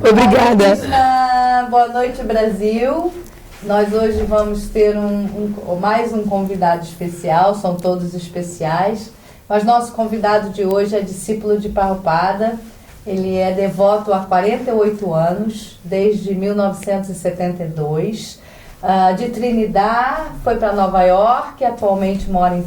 Obrigada. Boa noite, Brasil. Nós hoje vamos ter mais um convidado especial, são todos especiais. Mas nosso convidado de hoje é discípulo de Prabhupada. Ele é devoto há 48 anos, desde 1972. De Trinidad, foi para Nova York, atualmente mora em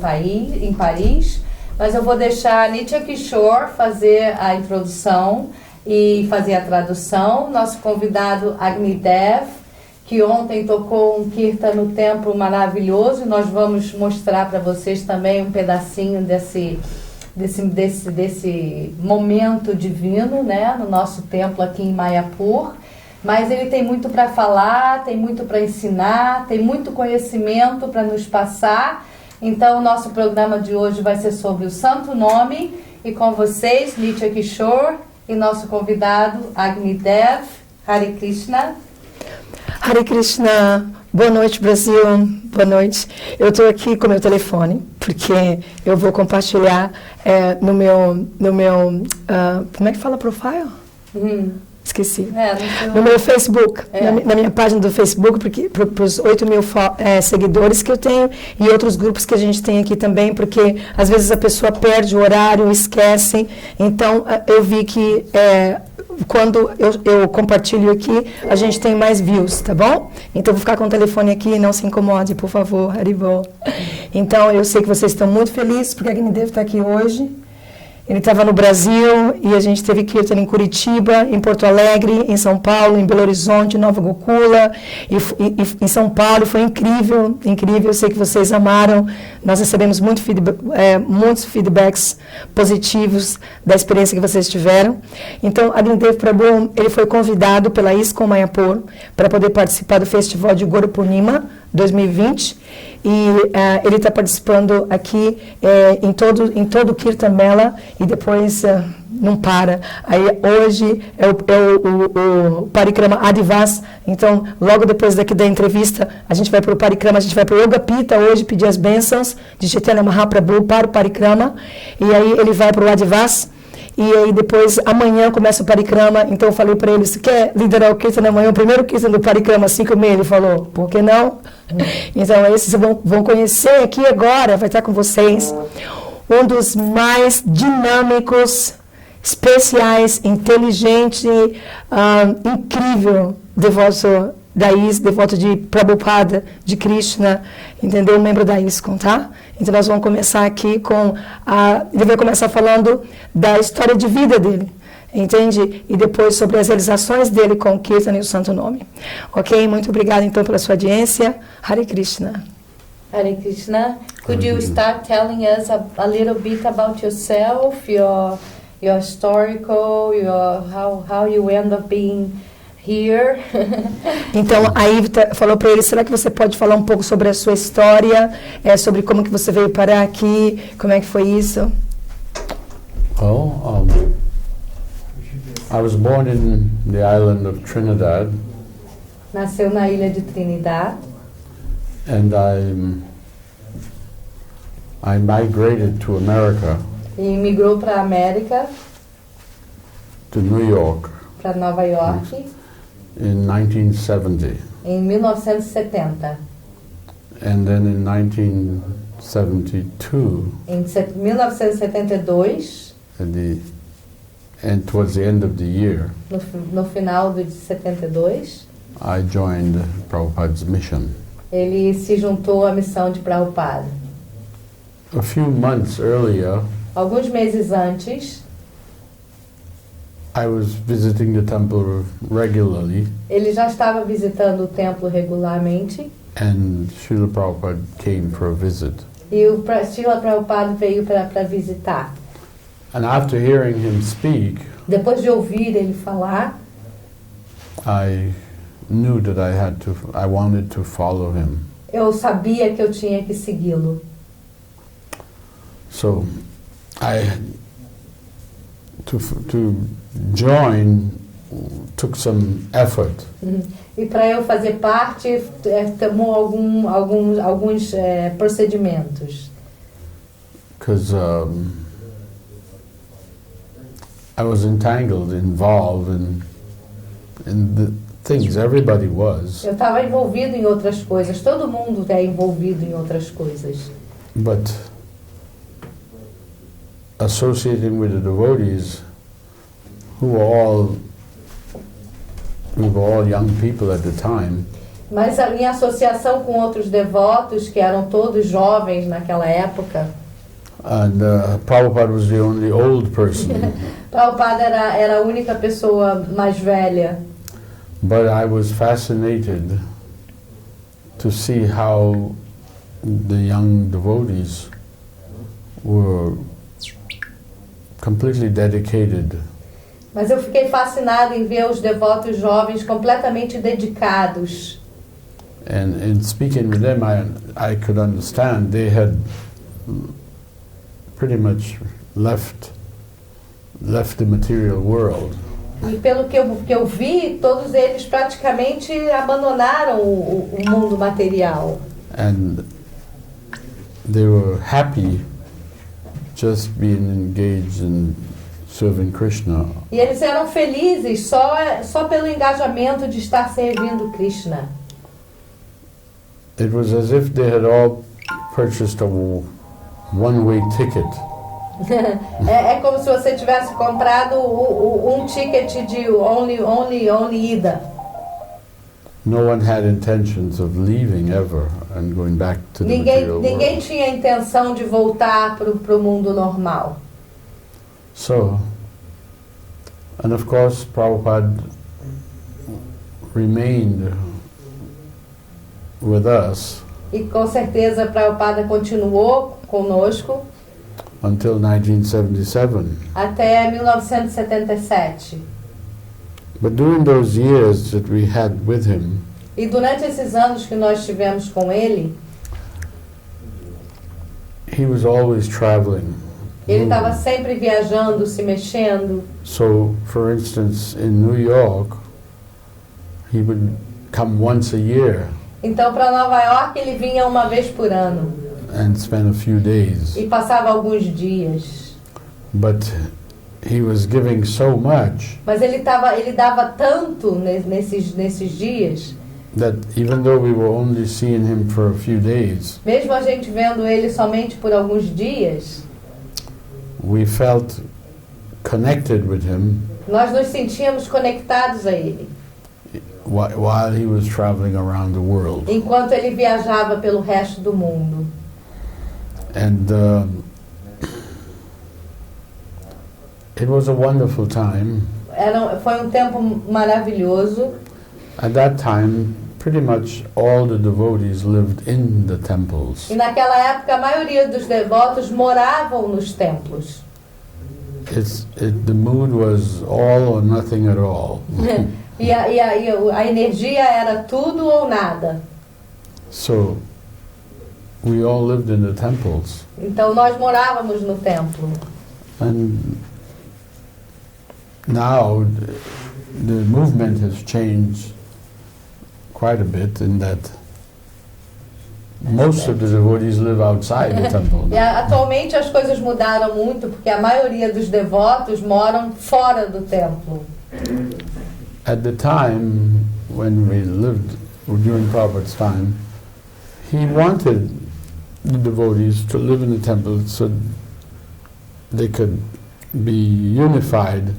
Paris. Mas eu vou deixar a Nitya Kishore fazer a introdução e fazer a tradução. Nosso convidado Agnidev, que ontem tocou um kirtan no templo maravilhoso, e nós vamos mostrar para vocês também um pedacinho desse momento divino, né, no nosso templo aqui em Mayapur. Mas ele tem muito para falar, tem muito para ensinar, tem muito conhecimento para nos passar. Então, o nosso programa de hoje vai ser sobre o Santo Nome, e com vocês, Nitya Kishore, e nosso convidado, Agnidev. Hare Krishna. Hare Krishna. Boa noite, Brasil. Boa noite. Eu estou aqui com meu telefone, porque eu vou compartilhar no meu como é que fala profile? Esqueci. No meu Facebook, na minha página do Facebook, porque para os 8.000 seguidores que eu tenho, e outros grupos que a gente tem aqui também, porque às vezes a pessoa perde o horário, esquece. Então, eu vi que quando eu compartilho aqui, a gente tem mais views, tá bom? Então, vou ficar com o telefone aqui, não se incomode, por favor, Haribol. Então, eu sei que vocês estão muito felizes, porque a Agnidev está aqui hoje. Ele estava no Brasil, e a gente teve kirtan em Curitiba, em Porto Alegre, em São Paulo, em Belo Horizonte, Nova Gokula, e em São Paulo. Foi incrível, incrível. Eu sei que vocês amaram. Nós recebemos muitos feedbacks positivos da experiência que vocês tiveram. Então, Agnidev Prabhu, ele foi convidado pela ISKCON Mayapur para poder participar do Festival de Guru Purnima 2020. E ele está participando aqui em todo o Kirtan Mela, e depois não para. Aí hoje é o Parikrama Adivas. Então, logo depois daqui da entrevista, a gente vai para o Parikrama, a gente vai para o Yoga Pita hoje pedir as bênçãos de Chaitanya Mahaprabhu para o Parikrama, e aí ele vai para o Adivas. E aí depois, amanhã, começa o Parikrama. Então eu falei para ele, você quer liderar o Kirtan amanhã? O primeiro Kirtan do Parikrama, 5h30. Ele falou, por que não? Então esses vão conhecer aqui agora, vai estar com vocês. Um dos mais dinâmicos, especiais, inteligente, incrível devoto da ISKCON, devoto de Prabhupada, de Krishna, entendeu? Um membro da ISKCON, tá? Então nós vamos começar aqui ele vai começar falando da história de vida dele, entende? E depois sobre as realizações dele com o Kirtan e o Santo Nome. Ok? Muito obrigada então pela sua audiência. Hare Krishna. Hare Krishna. Could you start telling us a little bit about yourself, your historical, how you end up being here? Então, a Ivita falou para ele, será que você pode falar um pouco sobre a sua história, sobre como que você veio parar aqui, como é que foi isso? Well, I was born in the island of Trinidad. Nasceu na ilha de Trinidad. And I migrated to America. E migrou para a América. To New York. Para Nova York. In 1970. Em 1970. And then in 1972. Em 1972. And towards the end of the year. No final de 72. I joined Prabhupada's mission. Ele se juntou à missão de Prabhupada. A few months earlier. Alguns meses antes. I was visiting the temple regularly. Ele já estava visitando o templo regularmente. And Srila Prabhupada came for a visit. E o Srila Prabhupada veio para visitar. And after hearing him speak, depois de ouvir ele falar, I knew that I wanted to follow him. Eu sabia que eu tinha que segui-lo. So to join took some effort. E para eu fazer parte, tomou alguns procedimentos. Because I was involved in in the things. Everybody was. Eu estava envolvido em outras coisas. Todo mundo é envolvido em outras coisas. But associating with the devotees, who were all young people at the time, Mas a minha associação com outros devotos, que eram todos jovens naquela época, and Prabhupada was the only old person. Prabhupada era a única pessoa mais velha. But I was fascinated to see how the young devotees were completely dedicated. Mas eu fiquei fascinada em ver os devotos jovens completamente dedicados. And in speaking with them, I could understand they had pretty much left the material world. E pelo que eu vi, todos eles praticamente abandonaram o mundo material. And they were happy just being engaged in serving Krishna. E eles eram felizes só pelo engajamento de estar servindo Krishna. It was as if they had all purchased a one-way ticket. É como se você tivesse comprado um ticket de only ida. No one had intentions of leaving ever and going back to the material Ninguém world. tinha intenção de voltar para o mundo normal. So, and of course Prabhupada remained with us E com certeza Prabhupada continuou conosco until 1977. até 1977. But during those years that we had with him, E durante esses anos que nós tivemos com ele, he was always traveling. ele estava sempre viajando, se mexendo. So, for instance, in New York, he would come once a year Então, para Nova York, ele vinha uma vez por ano and spend a few days. e passava alguns dias. But he was giving so much Mas ele dava tanto nesses dias, that even though we were only seeing him for a few days, mesmo a gente vendo ele somente por alguns dias, we felt connected with him nós nos sentíamos conectados a ele, while he was traveling around the world. enquanto ele viajava pelo resto do mundo. And it was a wonderful time. Foi um tempo maravilhoso. At that time, pretty much all the devotees lived in the temples. E naquela época a maioria dos devotos moravam nos templos. The mood was all or nothing at all. E a energia era tudo ou nada. So we all lived in the temples. Então nós morávamos no templo. And now the movement has changed quite a bit in that most of the devotees live outside the temple. E atualmente as coisas mudaram muito porque a maioria dos devotos moram fora do templo. At the time when we lived, during Prabhupada's time, he wanted the devotees to live in the temple so they could be unified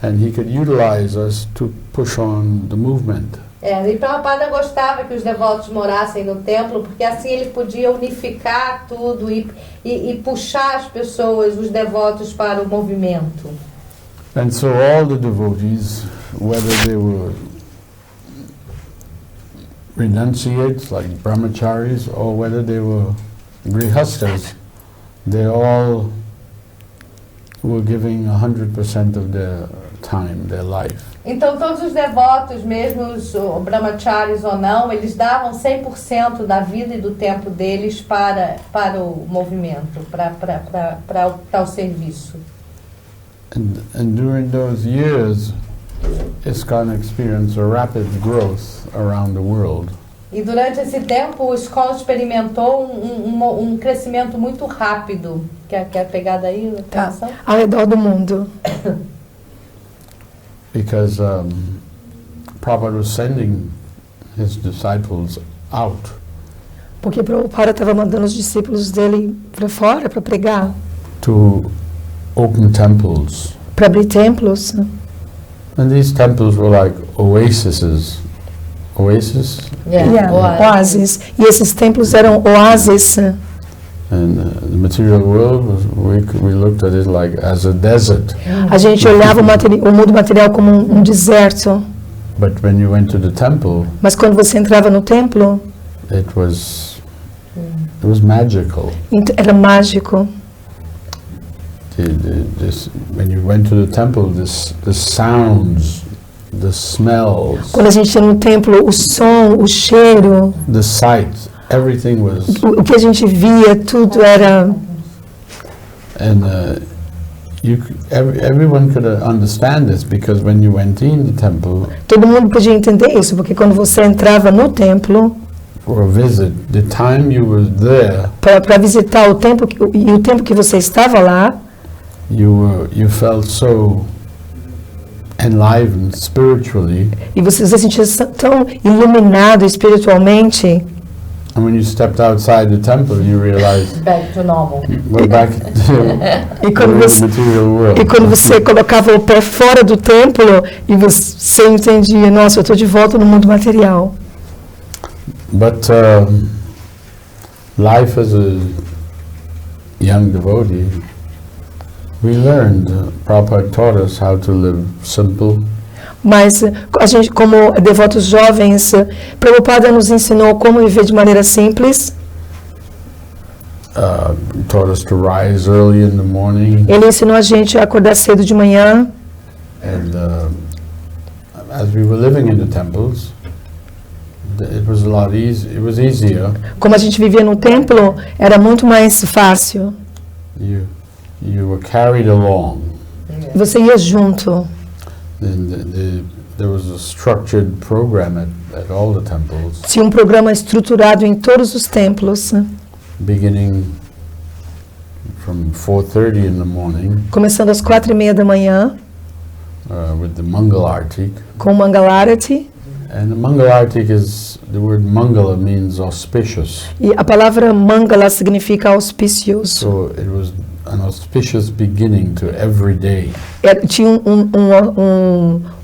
and he could utilize us to push on the movement. E Prabhupada gostava que os devotos morassem no templo porque assim ele podia unificar tudo e puxar as pessoas, os devotos, para o movimento. And so all the devotees, whether they were renunciates like brahmacharis or whether they were grihastas, they all were giving 100% of their time, their life. Então todos os devotos, mesmo os brahmacharis ou não, eles davam 100% da vida e do tempo deles para o movimento, para o serviço. And during those years, ISKCON experienced a rapid growth around the world. E durante esse tempo o ISKCON experimentou um crescimento muito rápido. Quer pegar daí a atenção? Ao redor do mundo. Because Prabhupada was sending his disciples out Porque Prabhupada estava mandando os discípulos dele para fora para pregar, to open temples. para abrir templos. And these temples were like oases. Oasis? Yeah, Oásis. E esses templos eram oásis. And the material world, we looked at it like as a desert. A gente olhava o mundo material como um deserto. But when you went to the temple, Mas quando você entrava no templo, it was magical. era mágico. When you went to the temple, the sounds, the smells, Quando a gente ia no templo, o som, o cheiro, the sight, everything was, o que a gente via, tudo era... and everyone could understand this because when you went in the temple Todo mundo podia entender isso, porque quando você entrava no templo for a visit, the time you were there, para visitar o tempo que você estava lá, you felt so enlivened spiritually, e você se sentia tão iluminado espiritualmente, and when you stepped outside the temple, you realized Back to normal. we're back to e the quando real você, material world. e quando você colocava o pé fora do templo, e você entendia, nossa, eu estou de volta no mundo material. But life as a young devotee, we learned, Prabhupada taught us how to live simple, Mas a gente, como devotos jovens, Prabhupada nos ensinou como viver de maneira simples. taught us to rise early in the morning, Ele ensinou a gente a acordar cedo de manhã. and as we were living in the temples, it was a lot easy. It was easier. Como a gente vivia no templo, era muito mais fácil. You were carried along. Você ia junto. And there was a structured program at all the temples, Tinha um programa estruturado em todos os templos, beginning from 4:30 in the morning começando às 4:30 da manhã, with the Mangalartik. com o Mangalarati. And the Mangalartik the word Mangala means auspicious. E a palavra Mangala significa auspicioso. So it was an auspicious beginning to every day. Tinha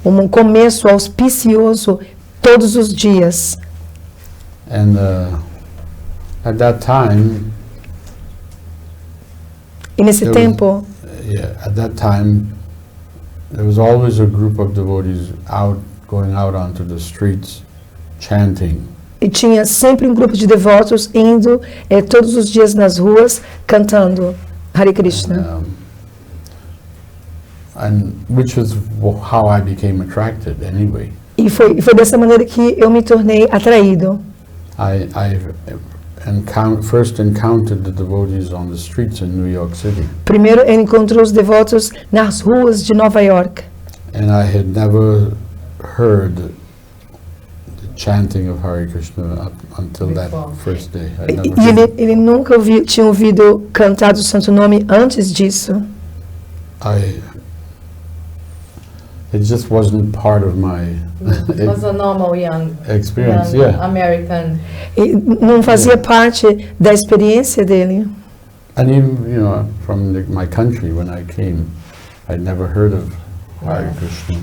um começo auspicioso todos os dias. And at that time, E nesse There tempo, at that time, there was always a group of devotees going out onto the streets, chanting. e tinha sempre um grupo de devotos indo todos os dias nas ruas cantando Hare Krishna. And which is how I became attracted anyway. E foi dessa maneira que eu me tornei atraído. I first encountered the devotees on the streets in New York City. Primeiro eu encontrei os devotos nas ruas de Nova York. And I had never heard the chanting of Hare Krishna up until that first day. I E never ele nunca tinha ouvido cantar o Santo Nome antes disso. It just wasn't part of my It was a normal young experience, young yeah. American. E não fazia parte da experiência dele. And even, from my country, when I came, I'd never heard of Hare Krishna.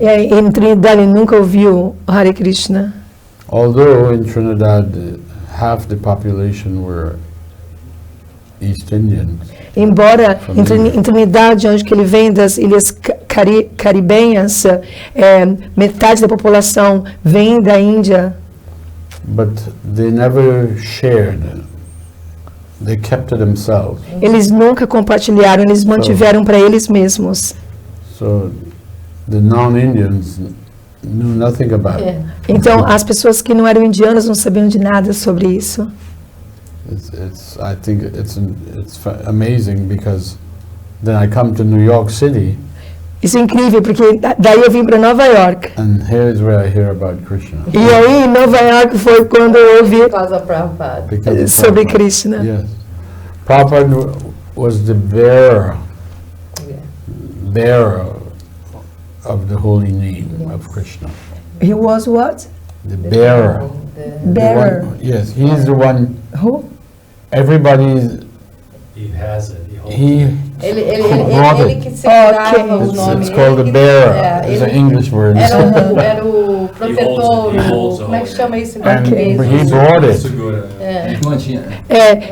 E aí, em Trinidad ele nunca ouviu Hare Krishna. Although in Trinidad, half the population were East Indians. Embora em Trinidad, onde que ele vem, das ilhas caribenhas, metade da população vem da Índia. But they never shared. They kept to themselves. Eles nunca compartilharam, eles mantiveram para eles mesmos. So the non-Indians knew nothing about it. Então, as pessoas que não eram indianas não sabiam de nada sobre isso. I think it's amazing because then I come to New York City. Isso é incrível, porque daí eu vim para Nova York. And here's where I hear about Krishna. E aí, em Nova York, foi quando eu ouvi Because of Prabhupada. Because of sobre Prabhupada. Krishna. Yes. Prabhupada was the bearer of the holy name of Krishna. He was what? The bearer. The- The Bearer. one- yes, he is the one. Who? Everybody's. He has it. He holds He. it. Ele que segurava Ok. o It's, nome. it's called ele a que- bearer. é, It's an ele English word. era o protetor, He holds it. como é que chama isso em And português? he brought it. Segura. É.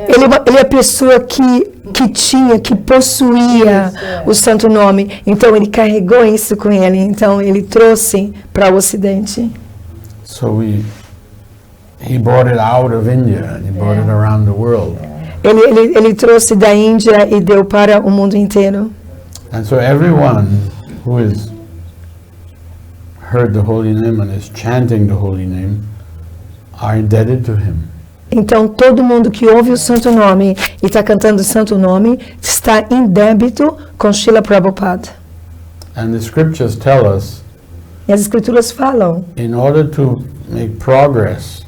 Ele é a pessoa que possuía o santo nome. Então ele carregou isso com ele. Então ele trouxe para o Ocidente. So he brought it out of India and he brought it around the world. Ele trouxe da Índia e deu para o mundo inteiro. And so everyone who has heard the holy name and is chanting the holy name are indebted to him. Então todo mundo que ouve o santo nome e está cantando o santo nome está em débito com Srila Prabhupada. And the scriptures tell us, E as escrituras falam, in order to make progress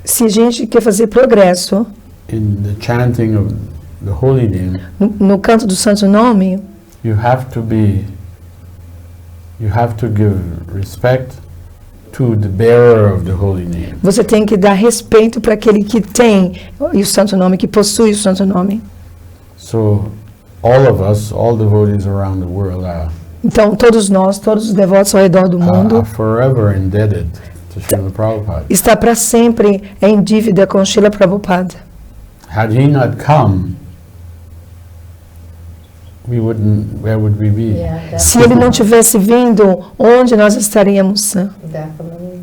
se a gente quer fazer progresso in the chanting of the holy name, no canto do santo nome, you have to give respect to the bearer of the holy name. você tem que dar respeito para aquele que tem o santo nome, que possui o santo nome. So all of us, all devotees around the world Então todos nós, todos os devotos ao redor do are mundo, forever indebted to Srila Prabhupada. está para sempre em dívida com Srila Prabhupada. Had he not come, where would we be? Yeah, Se ele não tivesse vindo, onde nós estaríamos? definitely.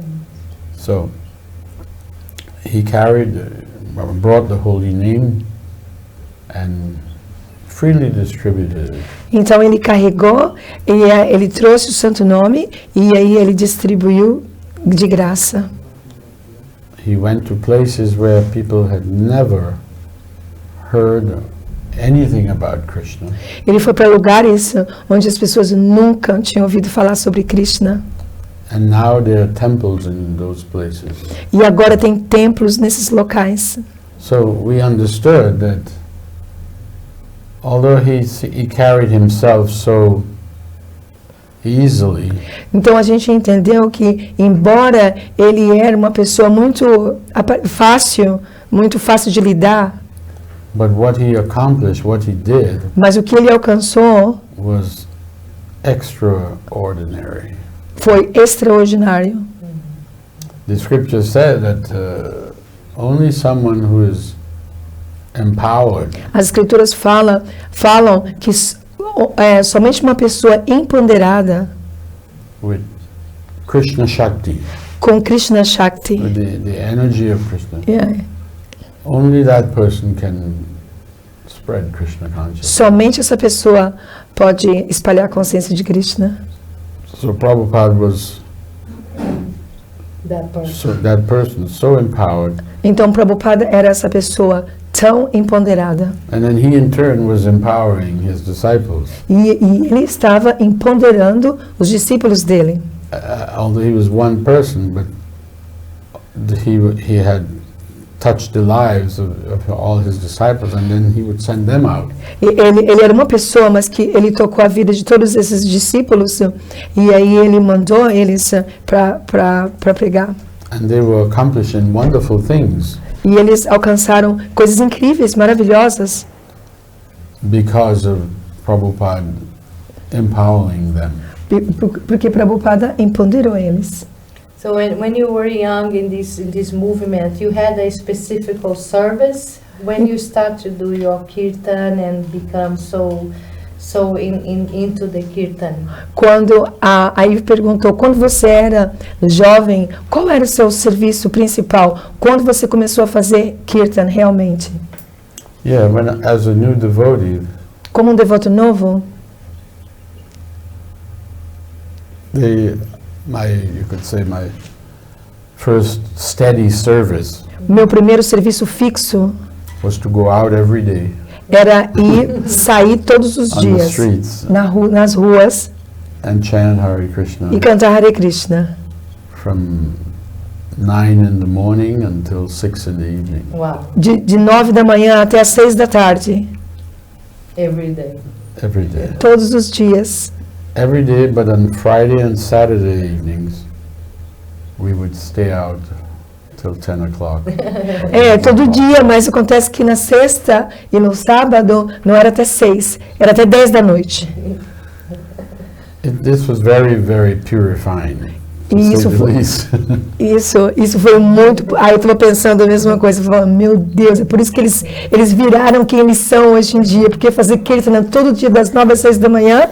So he brought the holy name and freely distributed it. Então ele carregou e ele trouxe o santo nome e aí ele distribuiu de graça. He went to places where people had never heard anything about Krishna. Ele foi para lugares onde as pessoas nunca tinham ouvido falar sobre Krishna. And now there are temples in those places. E agora tem templos nesses locais. So we understood that although he carried himself so easily, Então a gente entendeu que, embora ele era uma pessoa muito fácil de lidar, but what he accomplished, what he did, mas o que ele alcançou was extraordinary. foi extraordinário. The scripture said that only someone who is empowered As escrituras falam que somente uma pessoa empoderada with Krishna Shakti, com Krishna Shakti, with the energy of Krishna, é, only that person can spread Krishna consciousness. somente essa pessoa pode espalhar a consciência de Krishna. So Prabhupada was that person so empowered, Então Prabhupada era essa pessoa tão empoderada. and then he in turn was empowering his disciples. E ele estava empoderando os discípulos dele. Although he was one person, but he had touched the lives of all his disciples, and then he would send them out. Ele era uma pessoa, mas que ele tocou a vida de todos esses discípulos e aí ele mandou eles para pregar. And they were accomplishing wonderful things E eles alcançaram coisas incríveis, maravilhosas, because of Prabhupada empowering them. porque Prabhupada empoderou eles. So when you were young in this movement, you had a specific service when you start to do your kirtan and become so into the kirtan. Aí perguntou, quando você era jovem, qual era o seu serviço principal? Quando você começou a fazer kirtan realmente? Yeah, as a new devotee, Como um devoto novo, you could say my first steady service meu primeiro serviço fixo was to go out every day era sair todos os on the dias streets nas ruas and chant Hare Krishna e cantar Hare Krishna. from 9 in the morning until 6 in the evening. Wow, De 9 da manhã até as 6 da tarde, every day. Every day. todos os dias. Every day, but on Friday and Saturday evenings, we would stay out till 10 o'clock. Todo dia, mas acontece que na sexta e no sábado não era até 6, era até 10 da noite. This was very, very purifying, to say Isso the foi, least. isso foi muito. Aí eu estava pensando a mesma coisa, falando, meu Deus, é por isso que eles viraram quem eles são hoje em dia, porque fazer kirtan todo dia das 9 às 6 da manhã,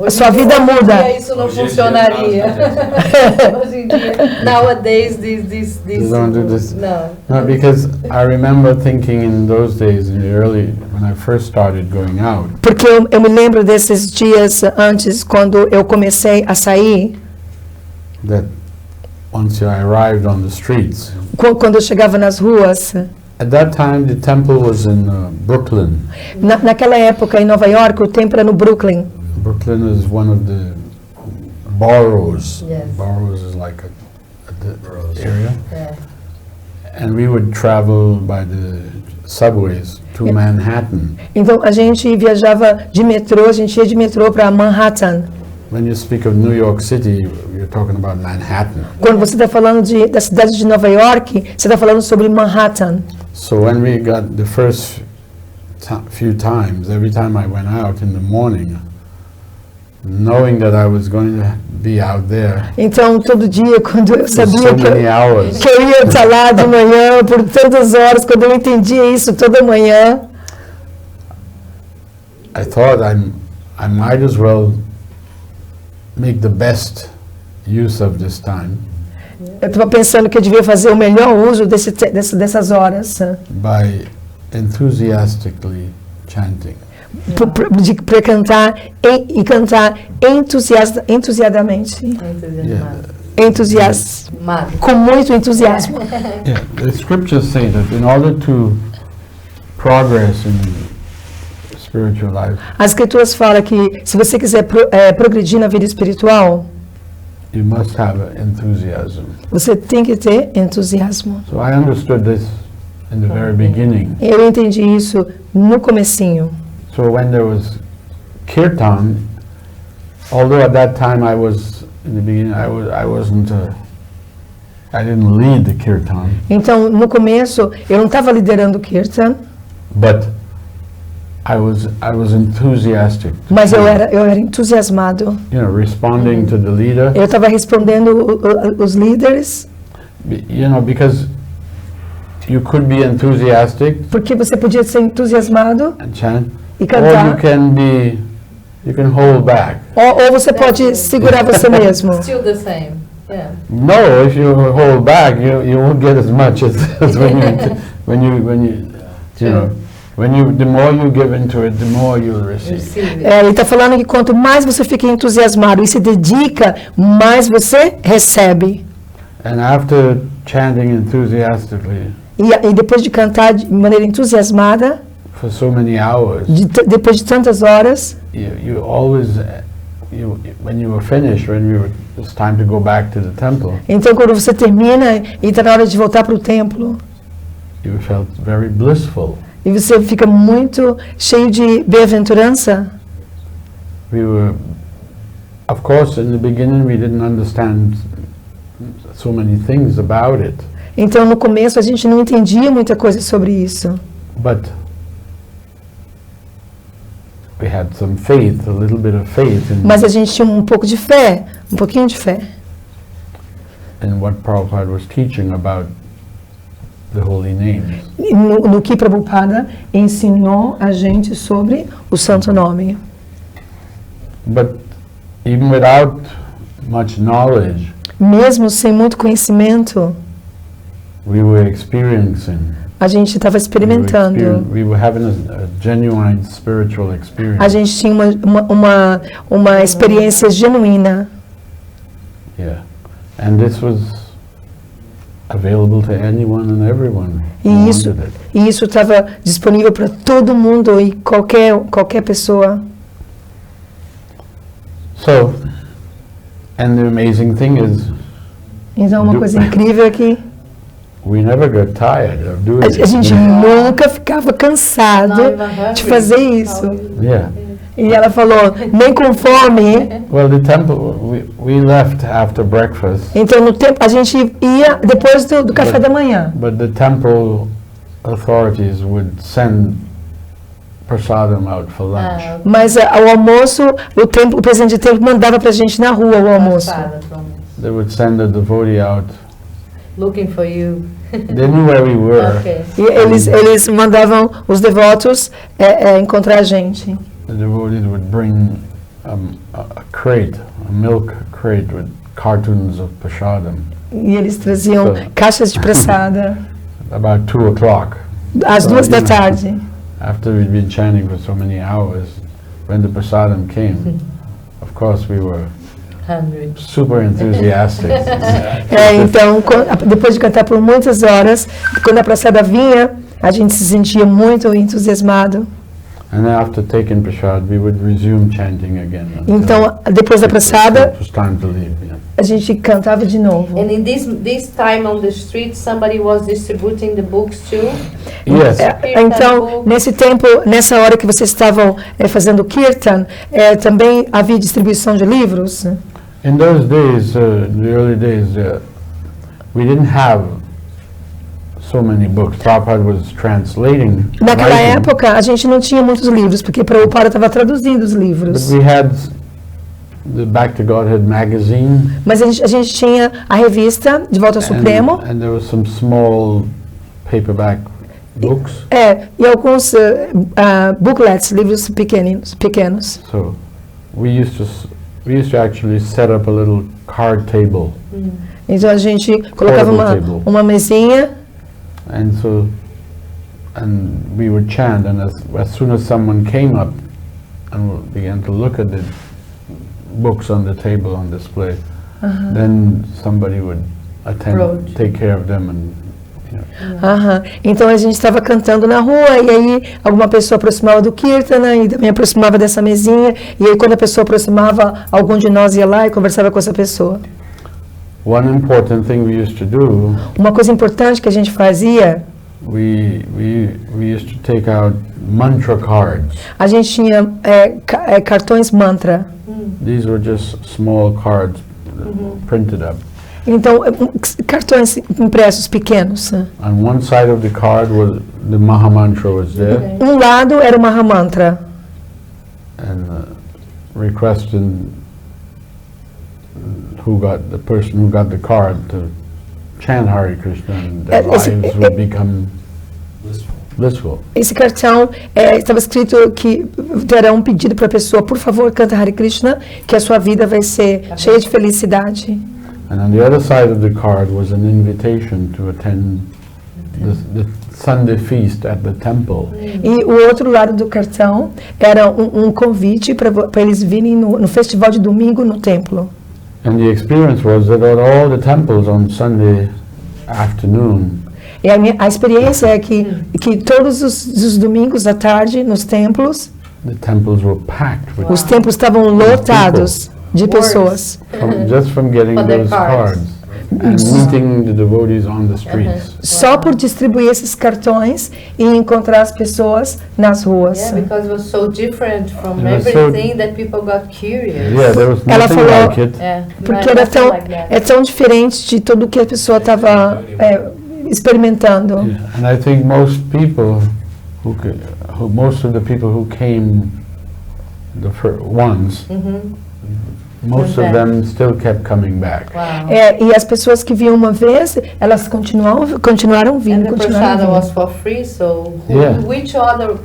a sua vida muda. Isso não funcionaria. Hoje em dia, nowadays, this You don't do this. não. No, because I remember thinking in those days, in the early, when I first started going out, Porque eu me lembro desses dias antes, quando eu comecei a sair, that once I arrived on the streets, quando eu chegava nas ruas. at that time the temple was in Brooklyn. Naquela época, em Nova York, o templo era no Brooklyn. Brooklyn is one of the boroughs. Yes. Boroughs is like Boroughs. area. É. And we would travel by the subways to Manhattan. Então, a gente viajava de metrô, a gente ia de metrô para Manhattan. When you speak of New York City, you're talking about Manhattan. Quando você está falando da cidade de Nova York, você está falando sobre Manhattan. So when we got the first few times, every time I went out in the morning, knowing that I was going to be out there Então, todo dia, quando eu for sabia so que many hours, eu ia estar lá de manhã por tantas horas, quando eu entendia isso toda manhã, I thought I might as well make the best use of this time eu estava pensando que eu devia fazer o melhor uso dessas horas, by enthusiastically chanting. para cantar e cantar entusiasmadamente, Entusiasmado. com muito entusiasmo. Yeah, the scriptures say that in order to progress in spiritual life, As escrituras falam que se você quiser progredir na vida espiritual, you must have enthusiasm. você tem que ter entusiasmo. So I understood this in the very beginning. Eu entendi isso no comecinho. So when there was kirtan, although at that time I was in the beginning, I didn't lead the kirtan, Então, no começo, eu não estava liderando o kirtan, but I was enthusiastic. mas eu era entusiasmado. You know, responding to the leader. Eu estava respondendo os líderes, You know, because you could be enthusiastic porque você podia ser entusiasmado and chant, e or cantar, you can hold back. ou você pode segurar você mesmo. Still the same. Yeah. No, if you hold back, you won't get as much as the more you give into it, the more you'll receive. Receive. Ele está falando que quanto mais você fica entusiasmado e se dedica, mais você recebe. And after chanting enthusiastically E depois de cantar de maneira entusiasmada, for so many hours, depois de tantas horas, you always, when you were finished, it's time to go back to the temple, então quando você termina e está na hora de voltar para o templo, you felt very blissful. e você fica muito cheio de bem-aventurança. We were, of course, in the beginning we didn't understand so many things about it, Então no começo a gente não entendia muita coisa sobre isso, but we had some faith, a little bit of faith mas a gente tinha um pouco de fé, um pouquinho de fé, in what Prabhupada was teaching about the holy names. no que Prabhupada ensinou a gente sobre o santo nome. But even without much knowledge, Mesmo sem muito conhecimento, we were experiencing. a gente estava experimentando. We were having a genuine spiritual experience. A gente tinha uma experiência genuína. Yeah, and this was available to anyone and everyone who E isso wanted it. e isso estava disponível para todo mundo e qualquer pessoa. So, and the amazing thing is, Então uma coisa incrível é que we never got tired of doing a it. gente nunca ficava cansado de fazer isso. Yeah, E ela falou, nem com fome. Well, the temple, we left after breakfast, Então, no tempo, a gente ia depois do café da manhã. but the temple authorities would send prasadam out for lunch. Ah, Mas o almoço, o presidente de templo mandava pra gente na rua o almoço. passada, provavelmente. They would send a devotee out. Looking for you. They knew where we were. Okay. E eles mandavam os devotos encontrar a gente. The devotees would bring a crate, a milk crate with cartons of prasadam. E eles traziam caixas de pressada About 2 o'clock, às 2 da tarde. after we'd been chanting for so many hours, when the prasadam came, of course we were 100. super enthusiastic. Então, depois de cantar por muitas horas, quando a pressada vinha, a gente se sentia muito entusiasmado. And after taking prasad, we would resume chanting again. until Então, depois da pressada, it was time to leave. Yeah. a gente cantava de novo. And in this time on the street, somebody was distributing the books too. Yes, Então, nesse tempo, nessa hora que vocês estavam fazendo kirtan, também havia distribuição de livros. in those days, in the early days, we didn't have so many books. Prabhupada was translating. Naquela writing, época, a gente não tinha muitos livros, porque Prabhupada estava traduzindo os but livros. we had the Back to Godhead magazine. Mas a gente tinha a revista De Volta ao Supremo, And there was some small paperback books. e alguns booklets, livros pequenos. So we used to actually set up a little card table. Então a gente colocava Table. uma mesinha, And we would chant, and as soon as someone came up and began to look at the books on the table on display, then somebody would Approach. take care of them, and Então a gente estava cantando na rua e aí alguma pessoa aproximava do Kirtana e também aproximava dessa mesinha, e aí quando a pessoa aproximava, algum de nós ia lá e conversava com essa pessoa. one important thing we used to do, Uma coisa importante que a gente fazia, we used to take out mantra cards. a gente tinha cartões mantra. These were just small cards printed up. Então, cartões impressos pequenos. On one side of the card was the Maha Mantra was there, Um lado era o Mahamantra, and requesting the person who got the card to chant Hare Krishna, and their lives would become blissful. esse cartão estava escrito que terá um pedido para a pessoa, por favor, canta Hare Krishna, que a sua vida vai ser cheia de felicidade. And on the other side of the card was an invitation to attend the Sunday feast at the temple. E o outro lado do cartão era um convite para eles virem no festival de domingo no templo. And the experience was that at all the temples on Sunday afternoon, E a experiência é que todos os domingos à tarde, nos templos, the temples were packed with os templos estavam lotados de pessoas. just from getting For their those cards. cards and meeting the devotees on the streets. Só por distribuir esses cartões e encontrar as pessoas nas ruas. Yeah, because it was so different from It was so- everything that people got curious. Yeah, there was Ela nothing falou- like it. Yeah, Porque no, era nothing like that. tão diferente de tudo que a pessoa estava experimentando. Yeah, and I think most people most of the people who came the ones, most of them still kept coming back. Wow. E as pessoas que vinham uma vez, elas continuaram And vindo, the continuaram prasada was vindo. for free, so Yeah. which other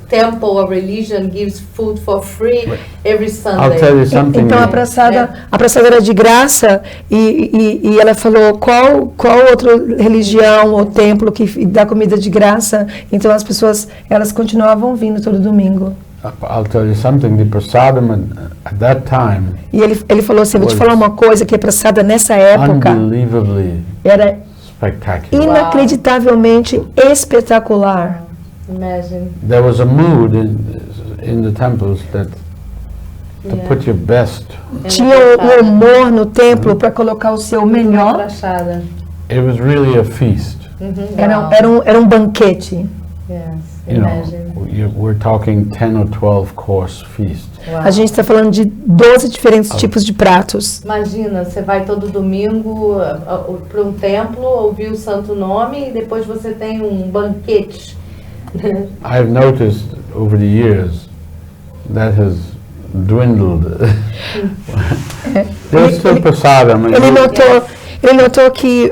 temple or religion gives food for free every Sunday? I'll tell you something. Então a praçada era de graça e ela falou qual outra religião ou templo que dá comida de graça. Então as pessoas elas continuavam vindo todo domingo. I'll tell you something. The prasadam at that time E ele falou assim, vou te falar uma coisa, que a praçada nessa época unbelievably era spectacular. inacreditavelmente espetacular. Imagine. There was a mood in the temples that to Yeah. put your best. Tinha um humor no templo para colocar o seu melhor. Prasada. It was really a feast. Era um banquete. Yes, You know, imagine. we're talking 10 or 12 course feast. Uau. A gente está falando de 12 diferentes tipos de pratos. Imagina, você vai todo domingo para um templo, ouvir o santo nome e depois você tem um banquete. I've noticed over the years that has dwindled. There's still prasadam. Ele notou que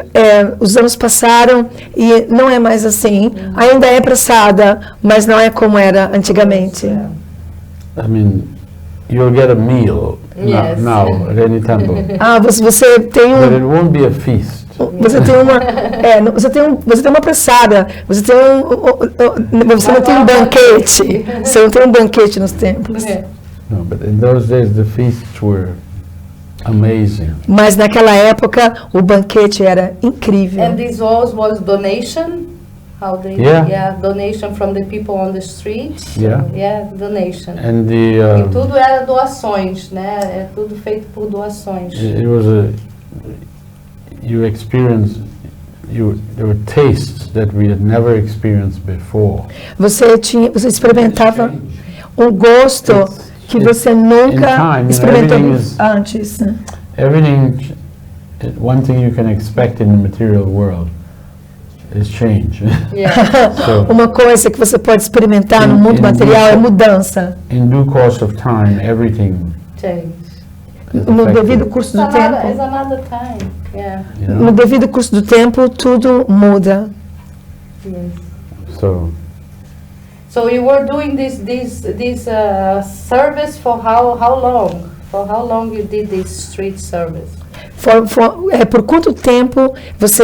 os anos passaram e não é mais assim. Ainda é praçada, mas não é como era antigamente. I mean, you'll get a meal Yes. now at any temple, Você tem but it won't be a feast. você tem uma praçada, você não tem um banquete, você não tem um banquete nos templos. No, but in those days the feasts were amazing. Mas naquela época o banquete era incrível. And this was donation? How they donation from the people on the street? Yeah. Donation. And E tudo era doações, né? É tudo feito por doações. it was there were tastes that we had never experienced before. Você experimentava um gosto que você nunca experimentou antes. Everything, one thing you can expect in the material world is change. Yeah. So, Uma coisa que você pode experimentar no mundo material é mudança. in due course of time, everything Change. is No affected, devido curso do It's tempo, another time. Yeah. you no know? devido curso do tempo, tudo muda. Yes. So So you were doing this service for how long? For how long you did this street service? Por quanto tempo você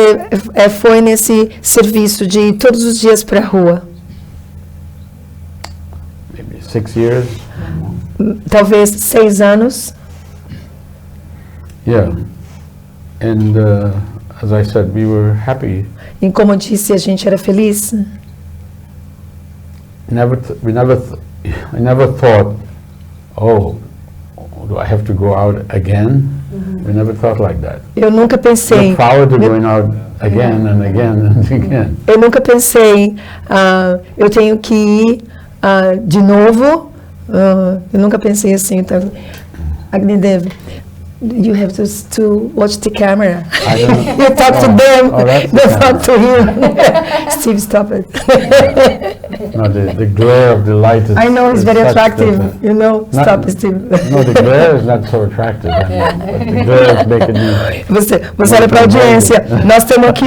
foi nesse serviço de ir todos os dias para a rua? maybe 6 years. Talvez 6 anos. Yeah. And as I said, we were happy. E como eu disse, a gente era feliz. I never thought, oh, do I have to go out again? We never thought like that. Eu nunca pensei. Look forward to going out again and again and again. Eu nunca pensei, eu tenho que ir de novo. Eu nunca pensei assim. Então, Agnidev, you have to watch the camera. I don't know. You talk to them. Oh, that's the They talk camera. to him. Steve, stop it. No, the glare of the light is. I know it's is very such attractive. that You know, Not- stop, Steve. no, the glare is not so attractive. I mean, but the glare is making me. Você olha para a audiência. Nós temos aqui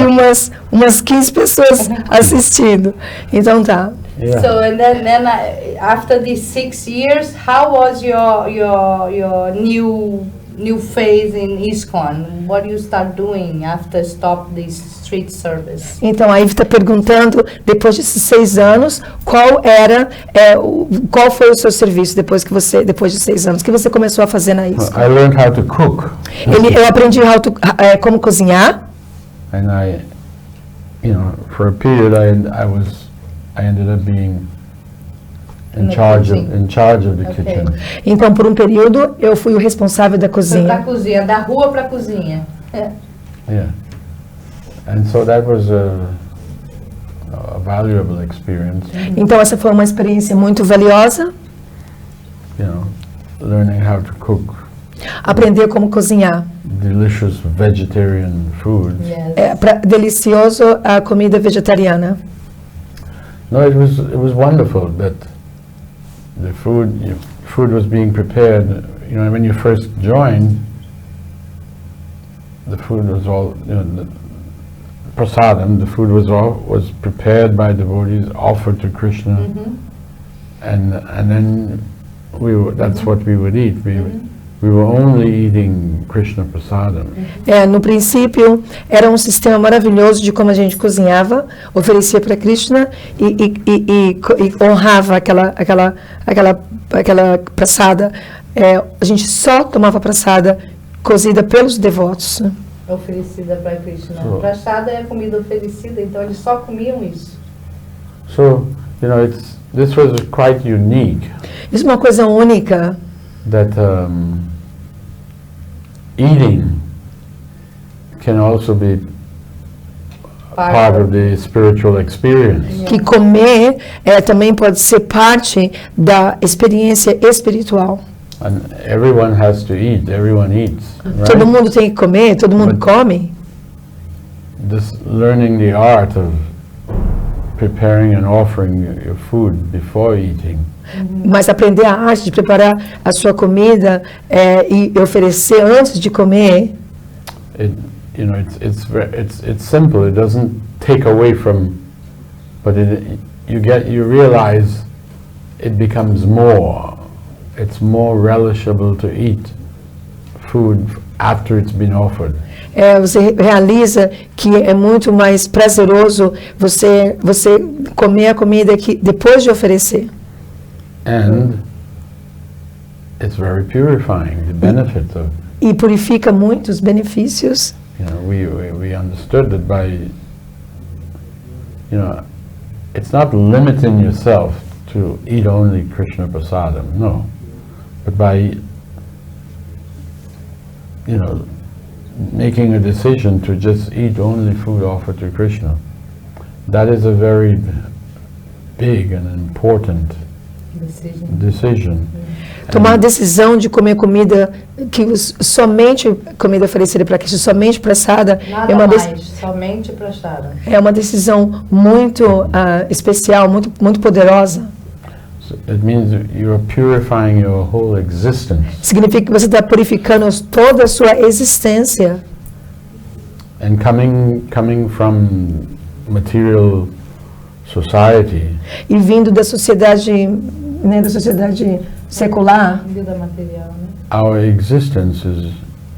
umas 15 pessoas assistindo. Então tá. Yeah. So and then after these 6 years, how was your new phase in ISKCON? What do you start doing after stop this street service? Então, a Ivy está perguntando, depois desses 6 anos, qual foi o seu serviço depois de 6 anos? O que você começou a fazer na ISKCON? I learned how to cook, Eu aprendi como cozinhar, and for a period I ended up being in the charge kitchen. of the Okay. kitchen. então por um período eu fui o responsável da Foi pra cozinha. cozinha, da rua pra cozinha. Yeah, and so that was a valuable experience. Então essa foi uma experiência muito valiosa, Learning how to cook aprender como cozinhar. delicious vegetarian foods. Yes. Delicioso a comida vegetariana. No, it was wonderful that the food was being prepared. When you first joined, the food was all the prasadam. The food was prepared by devotees, offered to Krishna, and then that's what we would eat. We were only eating Krishna prasadam. No princípio, era um sistema maravilhoso de como a gente cozinhava, oferecia para Krishna e honrava aquela praçada. A gente só tomava praçada cozida pelos devotos. Oferecida para Krishna. So- Prachada é comida oferecida, então eles só comiam isso. So this was quite unique. Isso é uma coisa única, That eating can also be part of the spiritual experience. Que comer também pode ser parte da experiência espiritual. And everyone has to eat, everyone eats, Todo right? mundo tem que comer, todo mundo But- come. This learning the art of preparing and offering your food before eating Mas aprender a arte de preparar a sua comida e oferecer antes de comer, it, you know, it's simple. It doesn't take away from, but you realize it becomes more. It's more relishable to eat food after it's been offered. você realiza que é muito mais prazeroso você comer a comida que depois de oferecer. And it's very purifying. The benefits of, E purifica muito os benefícios. you know, we understood that by, you know, it's not limiting yourself to eat only Krishna prasadam, no. But by, you know, making a decision to just eat only food offered to Krishna, that is a very big and important decision. Tomar a decisão de comer comida somente comida oferecida para Cristo, somente praçada, Nada mais, somente prasada. é uma decisão muito especial, muito poderosa. So it means you are purifying your whole existence. Significa que você está purificando toda a sua existência. And coming from material society, E vindo da sociedade, né, da sociedade secular, Vida material, né? our existence is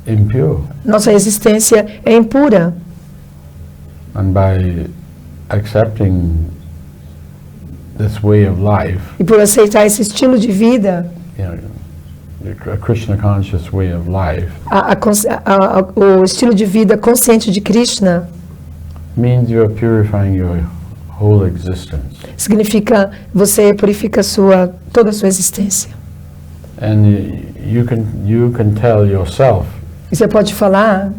impure. nossa existência é impura. And by accepting this way of life, E por aceitar esse estilo de vida, you know, a Krishna conscious way of life, o estilo de vida consciente de Krishna, means you are purifying your whole existence. significa você purifica toda a sua existência. And you can tell yourself, E você pode falar,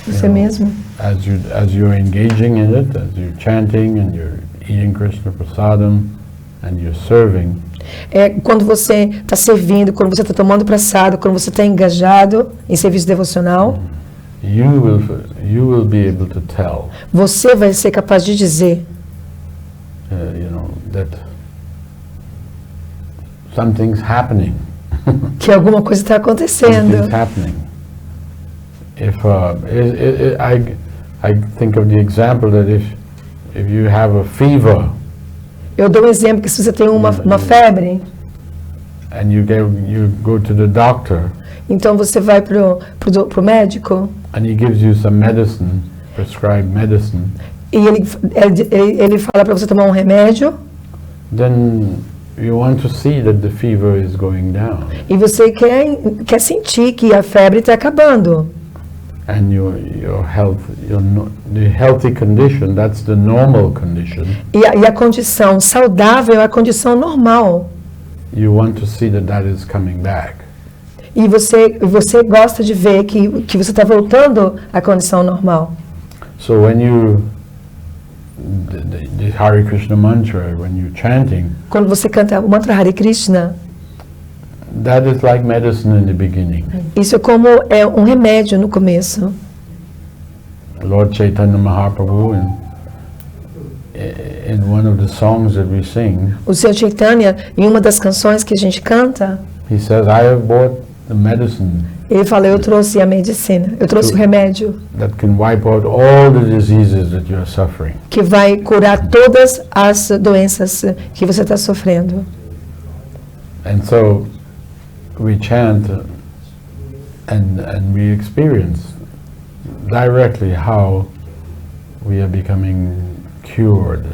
você mesmo, as you're engaging in it, as you're chanting and you're eating Krishna prasadam and you're serving, quando você está servindo, quando você está tomando prassado, quando você está engajado em serviço devocional, you will be able to tell, você vai ser capaz de dizer you know, that something's happening. que alguma coisa está acontecendo. Something's happening. If I think of the example that if you have a fever Eu dou um exemplo que se você tem uma febre, and you go to the doctor então você vai pro médico and he gives you some medicine, prescribed medicine, e ele fala para você tomar um remédio then you want to see that the fever is going down e você quer sentir que a febre está acabando. and your health, the healthy condition, that's the normal condition. E a condição saudável é a condição normal. You want to see that is coming back. E você gosta de ver que você está voltando à condição normal. So when you the Hare Krishna mantra, when you're chanting, Quando você canta o mantra Hare Krishna, that is like medicine in the beginning. isso é como um remédio no começo. Lord Chaitanya Mahaprabhu, in one of the songs that we sing, O Senhor Chaitanya, em uma das canções que a gente canta, he says, I have bought the medicine ele fala, eu trouxe a medicina, eu trouxe o remédio that can wipe out all the diseases that you are suffering. que vai curar todas as doenças que você está sofrendo. And so we chant and we experience directly how we are becoming cured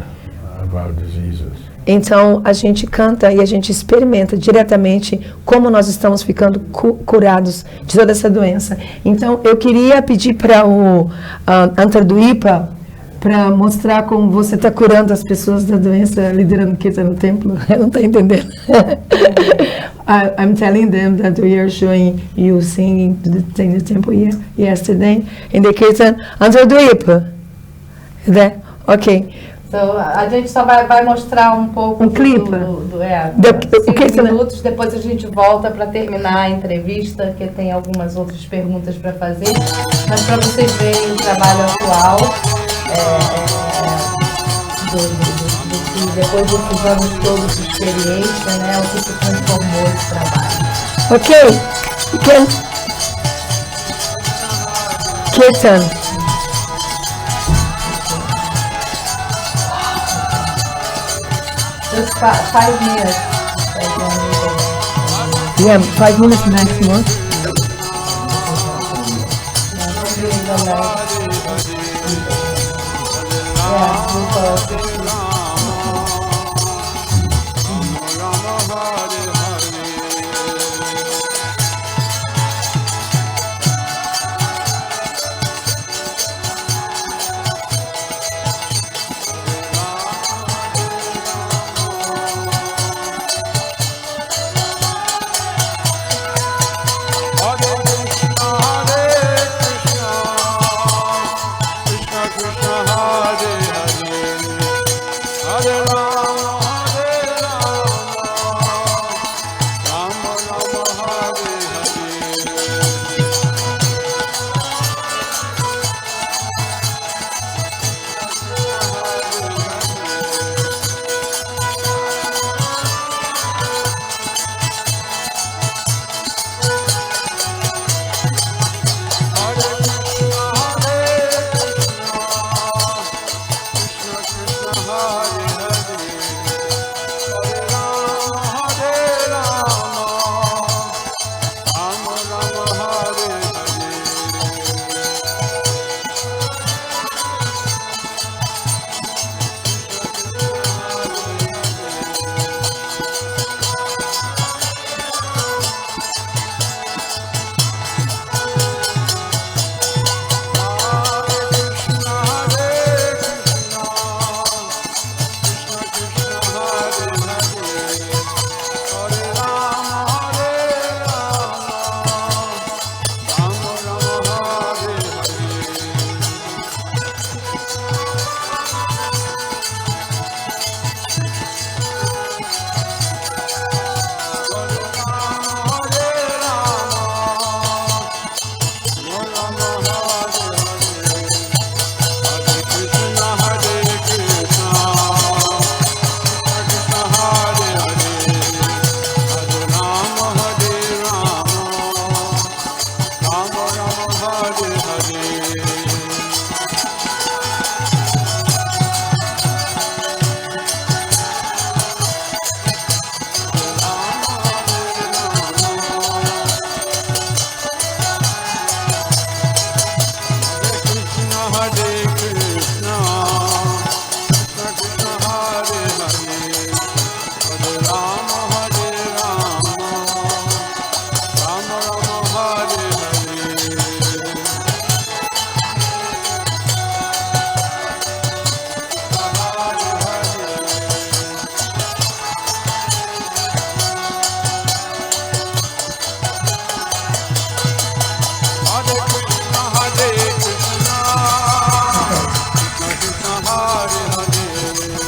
of our diseases. Então, a gente canta e a gente experimenta diretamente como nós estamos ficando curados de toda essa doença. Então, eu queria pedir para o Antarduipa para mostrar como você está curando as pessoas da doença liderando o Kirtan no templo. Eu não estou entendendo. I'm telling them that we are showing you singing in the temple yesterday in the Kirtan. Antarduipa, There? Ok. Então, a gente só vai mostrar um pouco Um clipe? O 5 que minutos, depois a gente volta para terminar a entrevista, que tem algumas outras perguntas para fazer, mas para vocês verem o trabalho atual, depois desses anos todos de experiência, né, o que se transformou esse trabalho. Ok. Kirtan. Just 5 minutes. Yeah, 5 minutes maximum.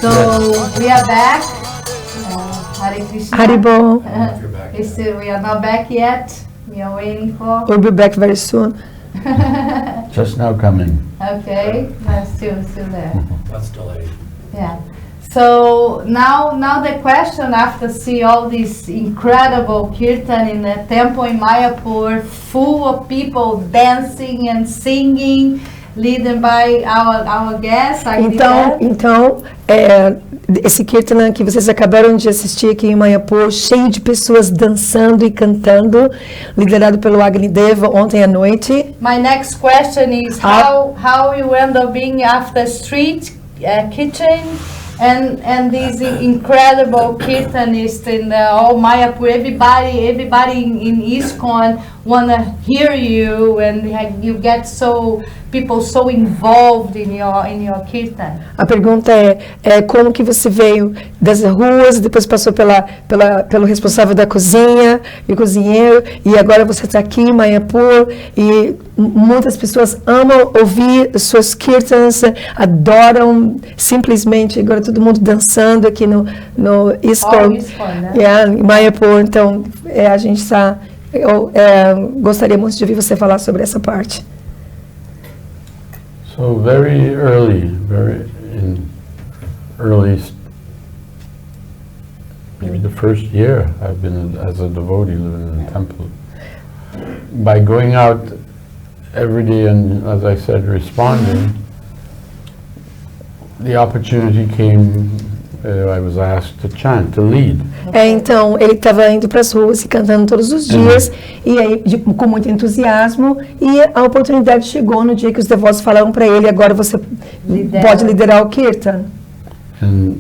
So we are back. Hare Krishna. Haribo. You're back. We are not back yet. We are waiting for. We'll be back very soon. Just now coming. Okay, no, still there. That's delayed. Yeah. So now the question, after see all this incredible kirtan in the temple in Mayapur, full of people dancing and singing, led by our guests. Então, esse Kirtana que vocês acabaram de assistir aqui em Mayapur, cheio de pessoas dançando e cantando, liderado pelo Agni Deva ontem à noite. My next question is how you end up being after street kitchen and these incredible kirtanists in all Mayapur, everybody in ISKCON wanna hear you, and you get people so involved in your kirtan. A pergunta é como que você veio das ruas, depois passou pelo responsável da cozinha e cozinheiro, e agora você está aqui em Mayapur, e muitas pessoas amam ouvir suas kirtans, adoram simplesmente, agora todo mundo dançando aqui no ISKCON, né? em Mayapur. Então, a gente está... Eu gostaria muito de ouvir você falar sobre essa parte. So very early, maybe the first year I've been as a devotee living in the temple. By going out every day and, as I said, responding, the opportunity came. I was asked to chant, to lead. Então, ele estava indo para as ruas e cantando todos os dias, e aí, com muito entusiasmo, e a oportunidade chegou no dia que os devotos falaram para ele, agora você pode liderar o Kirtan. And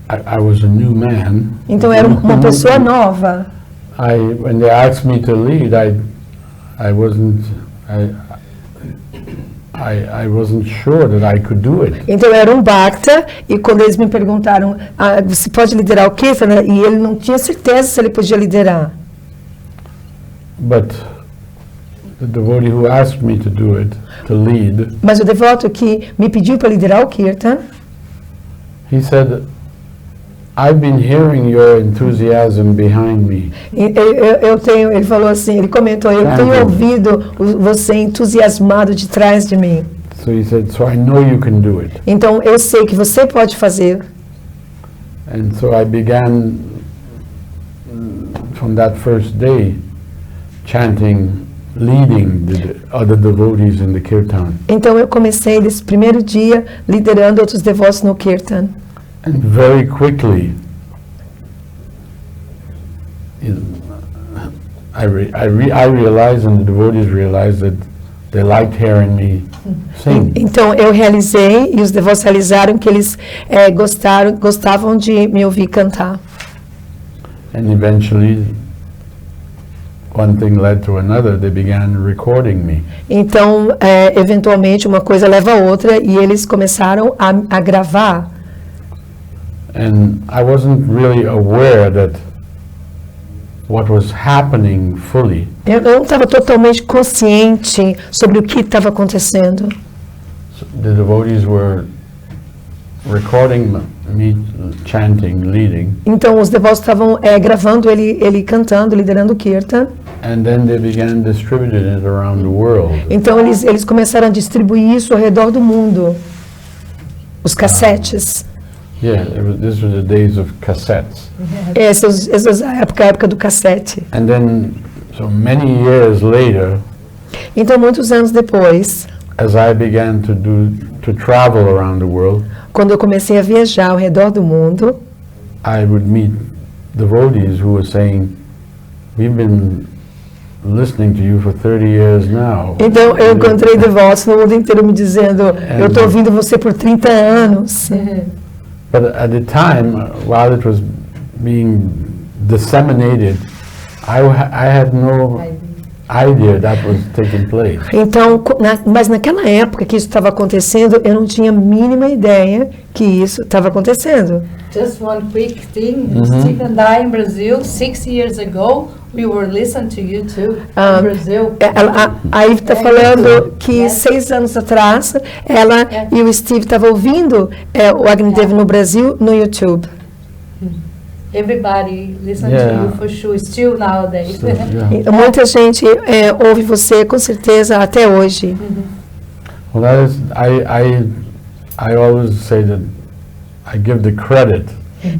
I was a new man. Então, era uma pessoa nova. When they asked me to lead, I wasn't sure that I could do it. Então, era um bhakta, e quando eles me perguntaram, você pode liderar o Kirtan? E ele não tinha certeza se ele podia liderar. But the devotee who asked me to do it, to lead, mas o devoto que me pediu para liderar o Kirtan, he said, I've been hearing your enthusiasm behind me. Ele falou assim, ele comentou, eu tenho ouvido você entusiasmado de trás de mim. So he said, so I know you can do it. Então eu sei que você pode fazer. And so I began from that first day chanting, leading the other devotees in the kirtan. Então eu comecei nesse primeiro dia liderando outros devotos no Kirtan. And very quickly, I realized, and the devotees realized, that they liked hearing me sing. Então eu realizei e os devotos realizaram que eles gostavam de me ouvir cantar. And eventually, one thing led to another. They began recording me. Então, eventualmente uma coisa leva a outra e eles começaram a gravar. And I wasn't really aware that what was happening fully. Eu não estava totalmente consciente sobre o que estava acontecendo. So the devotees were recording me chanting, leading. Então os devotos estavam gravando ele cantando, liderando o Kirtan. And then they began distributing it around the world. Então eles começaram a distribuir isso ao redor do mundo. Os cassetes. Yeah, this was the days of cassettes. Essa é a época do cassete. And then, so many years later, então muitos anos depois, as I began to travel around the world, quando eu comecei a viajar ao redor do mundo, I would meet devotees who were saying, "We've been listening to you for 30 years now." Então eu encontrei devotos no mundo inteiro me dizendo, eu estou ouvindo você por 30 anos. But at the time, while it was being disseminated, I had no idea that was taking place. Então, mas naquela época que isso estava acontecendo, eu não tinha a mínima ideia que isso estava acontecendo. Just one quick thing, Steve and I in Brazil, 6 years ago, we were listening to you too, in Brazil. Aí está falando que 6 anos atrás, ela e o Steve estavam ouvindo o Agnidev no Brasil, no YouTube. Everybody listen to you for sure, still nowadays. Muita gente ouve você, com certeza, até hoje. Well, that is, I always say that I give the credit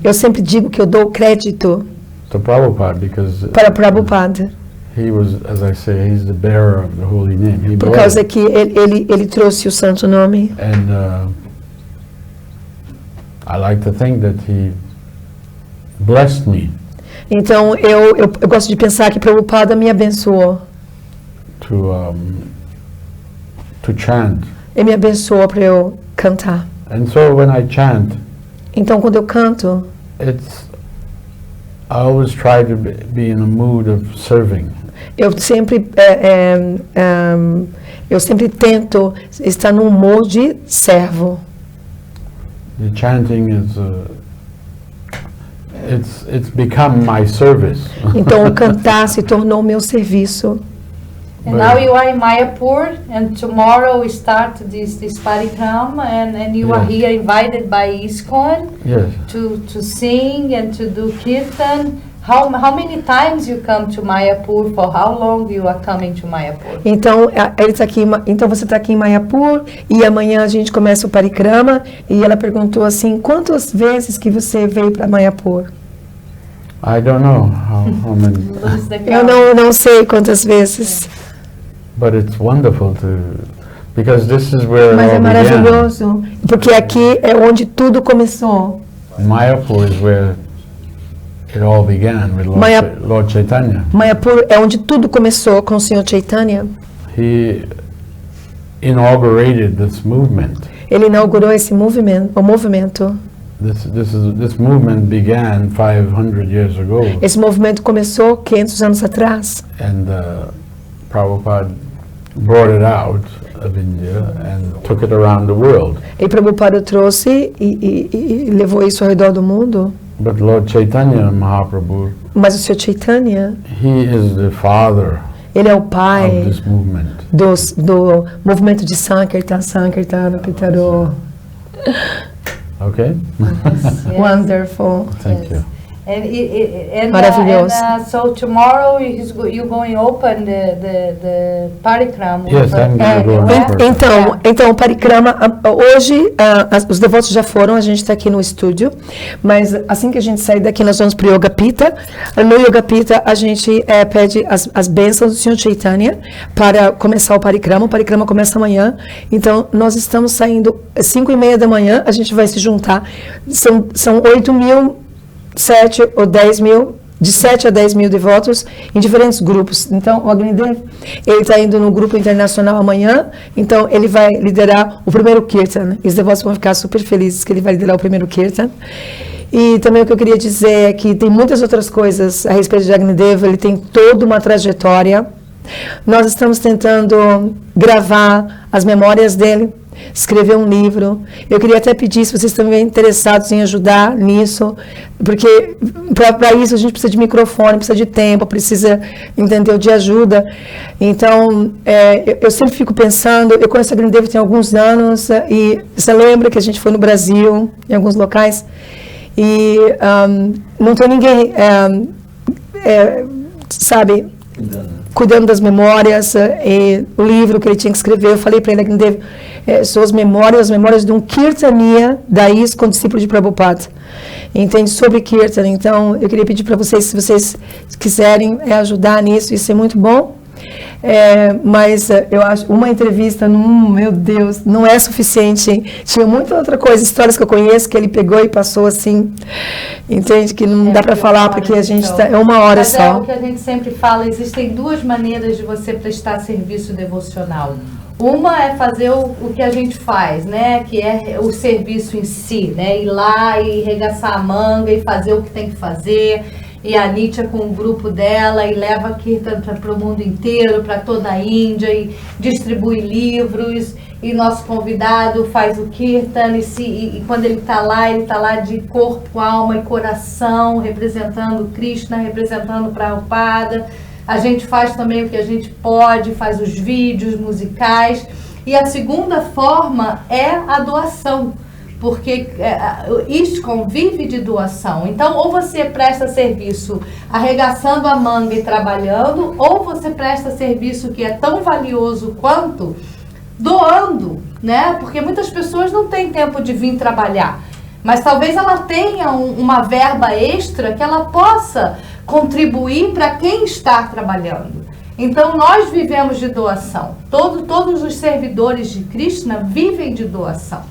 Eu sempre digo que eu dou crédito to Prabhupada because para Prabhupada, he was, as I say, he's the bearer of the holy name. He por brought causa it. que ele trouxe o santo nome. And I like to think that he blessed me Então eu gosto de pensar que Prabhupada me abençoou. to chant. Ele me abençoou para eu cantar. And so when I chant, Então quando eu canto, I always try to be in a mood of serving. eu sempre tento estar num humor de servo. The chanting is it's become my service. Então o cantar se tornou meu serviço. And now you are in Mayapur, and tomorrow we start this parikram, and you are here invited by ISKCON Yes. to sing and to do kirtan. How many times you come to Mayapur? For how long you are coming to Mayapur? Então ele tá aqui, então você está aqui em Mayapur e amanhã a gente começa o parikrama e ela perguntou assim, quantas vezes que você veio para Mayapur? I don't know how many, Lose the Eu count. não sei quantas vezes, but it's wonderful because this is where it mas é all began. maravilhoso, porque aqui é onde tudo começou. Mayapur is where it all began with Lord Chaitanya. Mayapur é onde tudo começou com o Senhor Chaitanya. He inaugurated this movement. Ele inaugurou esse movimento, o movimento. This movement began 500 years ago, Esse movimento começou 500 anos atrás. and Prabhupada brought it out of India and took it around the world. E Prabhupada trouxe e levou isso ao redor do mundo. But Lord Chaitanya Mahaprabhu, Mas o Senhor Chaitanya, he is the father ele é o of pai this movement. do movimento de Sankirtan, Pitaro. Okay? Yes. Wonderful. Thank you. And Maravilhoso. so tomorrow you're going to open the parikram. Yes, I'm going to go É, on first. Então o parikrama, hoje os devotos já foram, a gente está aqui no estúdio, mas assim que a gente sair daqui nós vamos para o Yoga Pita. No Yoga Pita a gente pede as bênçãos do Senhor Chaitanya para começar o parikrama começa amanhã, então nós estamos saindo às 5:30 da manhã, a gente vai se juntar, são 8.000, 7 ou 10 mil, de 7 a 10 mil devotos em diferentes grupos. Então, o Agnidev, ele está indo no grupo internacional amanhã, então ele vai liderar o primeiro Kirtan. E os devotos vão ficar super felizes que ele vai liderar o primeiro Kirtan. E também o que eu queria dizer é que tem muitas outras coisas a respeito de Agnidev, ele tem toda uma trajetória. Nós estamos tentando gravar as memórias dele, escrever um livro. Eu queria até pedir, se vocês estão interessados em ajudar nisso, porque para isso a gente precisa de microfone, precisa de tempo, precisa, entendeu, de ajuda. Então, eu sempre fico pensando, eu conheço a Agnidev tem alguns anos, e você lembra que a gente foi no Brasil, em alguns locais, e não tem ninguém, sabe, cuidando das memórias, e o livro que ele tinha que escrever, eu falei para ele, Agnidev, são as memórias de um Kirtaniya da ISKCON, discípulo de Prabhupada, entende, sobre Kirtan. Então, eu queria pedir para vocês, se vocês quiserem ajudar nisso, isso é muito bom. Mas eu acho uma entrevista, meu Deus, não é suficiente. Tinha muita outra coisa, histórias que eu conheço que ele pegou e passou assim, entende, que não dá para falar porque a gente é uma hora Mas só. é o que a gente sempre fala, existem duas maneiras de você prestar serviço devocional. Uma é fazer o que a gente faz, né, que é o serviço em si, né, ir lá e regaçar a manga e fazer o que tem que fazer. E a Nitya com o grupo dela e leva Kirtan para o mundo inteiro, para toda a Índia, e distribui livros, e nosso convidado faz o Kirtan, e quando ele está lá de corpo, alma e coração, representando Krishna, representando Prabhupada. A gente faz também o que a gente pode, faz os vídeos musicais. E a segunda forma é a doação, porque ISKCON vive de doação. Então, ou você presta serviço arregaçando a manga e trabalhando, ou você presta serviço que é tão valioso quanto doando, né? Porque muitas pessoas não têm tempo de vir trabalhar, mas talvez ela tenha uma verba extra que ela possa contribuir para quem está trabalhando. Então, nós vivemos de doação. Todos os servidores de Krishna vivem de doação.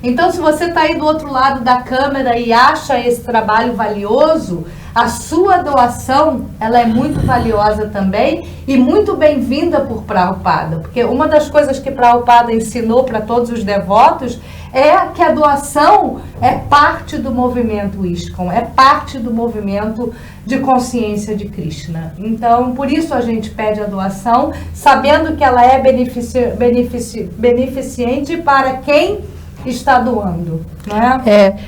Então, se você está aí do outro lado da câmera e acha esse trabalho valioso, a sua doação, ela é muito valiosa também e muito bem-vinda por Prabhupada, porque uma das coisas que Prabhupada ensinou para todos os devotos é que a doação é parte do movimento ISKCON, é parte do movimento de consciência de Krishna. Então, por isso a gente pede a doação, sabendo que ela é beneficente para quem está doando, não é?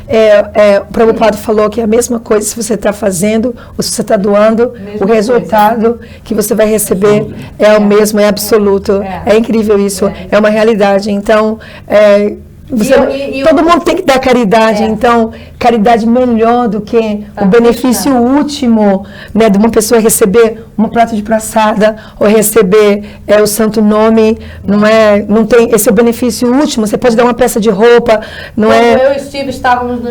O Prabhupada falou que é a mesma coisa se você está fazendo ou se você está doando, o resultado que você vai receber é o mesmo, é absoluto. É incrível isso, é uma realidade. Então, todo mundo tem que dar caridade, então caridade melhor do que o benefício último, né, de uma pessoa receber um prato de praçada ou receber o santo nome, não tem, esse é o benefício último. Você pode dar uma peça de roupa, não é? Quando eu e o Steve estávamos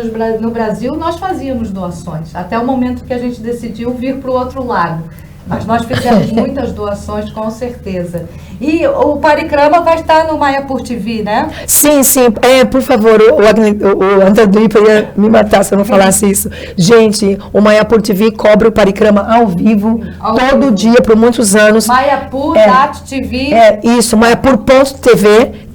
no Brasil, nós fazíamos doações, até o momento que a gente decidiu vir para o outro lado. Mas nós fizemos muitas doações, com certeza. E o Parikrama vai estar no Mayapur TV, né? Sim. Por favor, o André Dripa ia me matar se eu não falasse isso. Gente, o Mayapur TV cobre o Parikrama ao vivo, todo dia, por muitos anos. Mayapur.tv. Isso, Mayapur.tv.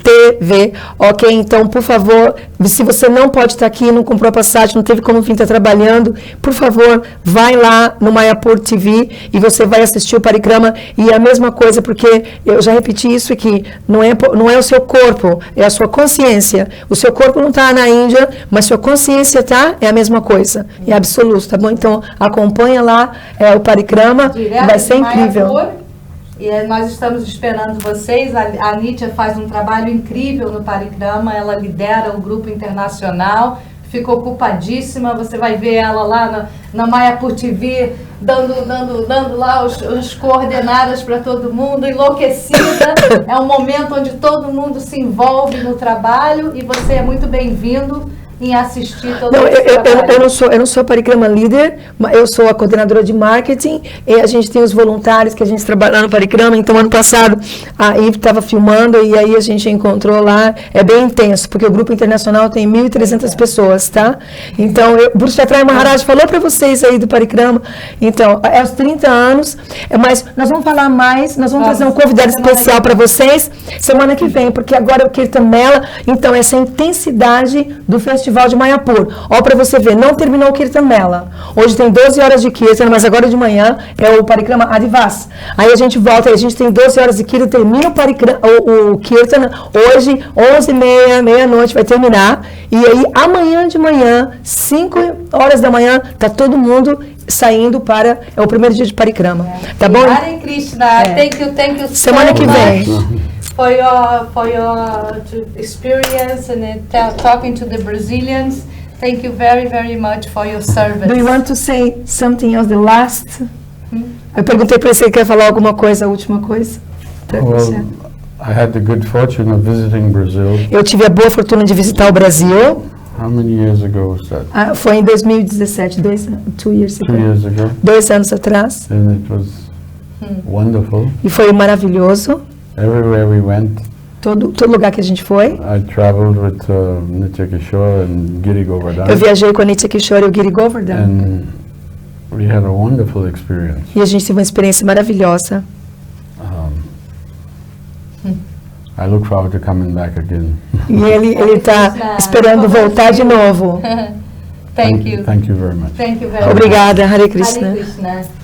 Ok? Então, por favor, se você não pode estar aqui, não comprou a passagem, não teve como vir estar trabalhando, por favor, vai lá no Mayapur TV e você vai assistir o Parikrama. E a mesma coisa, porque eu já repeti isso aqui, não é o seu corpo, é a sua consciência. O seu corpo não está na Índia, mas sua consciência está, é a mesma coisa, é absoluto, tá bom? Então, acompanha lá o Parikrama, vai ser incrível. E nós estamos esperando vocês. A Nitya faz um trabalho incrível no Parikrama, ela lidera o grupo internacional, ficou ocupadíssima. Você vai ver ela lá na Mayapur TV, dando lá os coordenadas para todo mundo, enlouquecida. É um momento onde todo mundo se envolve no trabalho e você é muito bem-vindo em assistir todo esse trabalho. Eu não sou a Parikrama líder, mas eu sou a coordenadora de marketing e a gente tem os voluntários que a gente trabalha no Parikrama. Então, ano passado, a Eve estava filmando e aí a gente encontrou lá. É bem intenso, porque o grupo internacional tem 1.300 pessoas, tá? Então, o Bruce Chatrai Maharaj falou para vocês aí do Parikrama. Então, é os 30 anos, mas nós vamos falar mais, nós vamos trazer um convidado especial para vocês semana que vem, porque agora é o Kirtan Mela. Então, essa intensidade do Festival de Mayapur. Ó, para você ver, não terminou o Kirtan Mela. Hoje tem 12 horas de Kirtan, mas agora de manhã é o Parikrama Adivas. Aí a gente volta, a gente tem 12 horas de Kirtan, termina o Kirtan, hoje, 11h30, meia-noite, vai terminar. E aí, amanhã de manhã, 5 horas da manhã, tá todo mundo saindo para o primeiro dia de Parikrama. Tá bom? Hare Krishna, thank you semana so que vem. For your experience and talking to the Brazilians. Thank you very, very much for your service. Do you want to say something else, the last? Eu perguntei para você, quer falar alguma coisa, a última coisa? Well, I had the good fortune of visiting Brazil. Eu tive a boa fortuna de visitar o Brasil. How many years ago was that? Foi em 2017, 2 years ago. 2 years ago. 2 anos atrás. And it was wonderful. E foi maravilhoso. Everywhere we went. Todo lugar que a gente foi. I traveled with Nitya Kishore and Giri Govardhan. Eu viajei com a Nitya Kishore e o Giri Govardhan. And we had a wonderful experience. E a gente teve uma experiência maravilhosa. I look forward to coming back again. E ele está esperando voltar de novo. Thank you. Thank you very much. Thank you very much. Obrigada, Hare Krishna. Hare Krishna.